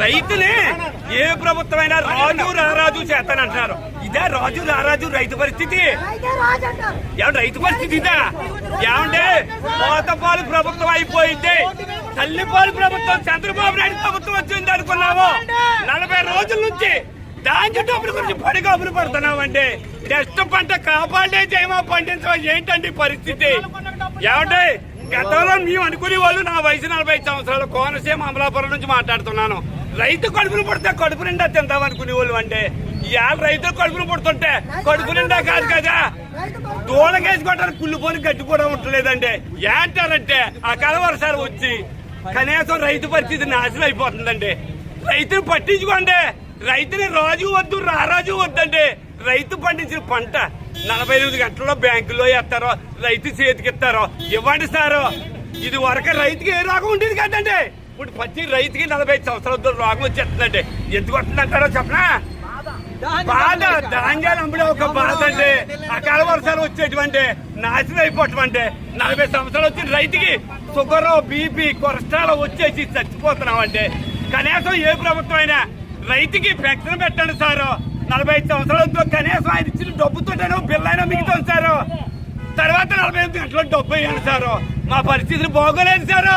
రైతుని ఏ ప్రభుత్వమైనా రాజు రారాజు చేస్తానంటున్నారు. ఇదే రాజు రారాజు రైతు పరిస్థితి. ఏమంటే రైతు పరిస్థితి ఇదా? ఏమంటే పోతపాలు ప్రభుత్వం అయిపోయింది, తల్లిపాలు ప్రభుత్వం చంద్రబాబు నాయుడు ప్రభుత్వం వచ్చింది అనుకున్నాము. 40 రోజుల నుంచి ధాన్యం డబ్బుల గురించి పడిగాపులు పడుతున్నామండి. టెస్ట్ పంట కాపాడే చేయమా పండించడం ఏంటండి పరిస్థితి? ఏమంటే గతంలో మేము అనుకునే వాళ్ళు, నా వయసు 45 సంవత్సరాలు, కోనసీమ అమలాపురం నుంచి మాట్లాడుతున్నాను. రైతు కడుపులు పుడితే కడుపు నిండా తిందాం అనుకునే వాళ్ళు అంటే ఇవాళ రైతులు కడుపులు పుడుతుంటే కడుపు నిండా కాదు కదా, దూడకేసుకోవడానికి కుళ్ళిపోని గడ్డి కూడా ఉండలేదండి. ఏంటారంటే అకాల వర్షాలు వచ్చి కనీసం రైతు పరిస్థితి నాశనం అయిపోతుందండి. రైతులు పట్టించుకోండి. రైతుని రాజు వద్దు రారాజు వద్దండి. రైతు పండించిన పంట 48 గంటల్లో బ్యాంకుల్లో వేస్తారో, రైతు చేతికిస్తారో. ఇవ్వండి సారు. ఇది వరకు రైతుకి ఏ రోగం ఉండేది కదండి. ఇప్పుడు ప్రతి రైతుకి 45 సంవత్సరాలతో రోగం వచ్చేస్తుందండి. ఎందుకు వస్తుందంటారో చెప్పనా? బాధ, ధాన్యాలు అమ్ముడే ఒక బాధ అండి. అకాల వర్షాలు వచ్చేటువంటి నాశనం అయిపోవటం 40 సంవత్సరాలు వచ్చిన రైతుకి షుగర్, బీపీ, కొలెస్ట్రాల్ వచ్చేసి చచ్చిపోతున్నామండి. కనీసం ఏ ప్రభుత్వం అయినా రైతుకి పెన్షన్ పెట్టండి సారు. 45 సంవత్సరాలతో కనీసం ఆయన ఇచ్చిన డబ్బుతోటైనా బిల్లు అయినా మిగుతుంది సారు. తర్వాత 48 గంటల డబ్బు వేయండి సారు. మా పరిస్థితులు బాగోలేదు సారు.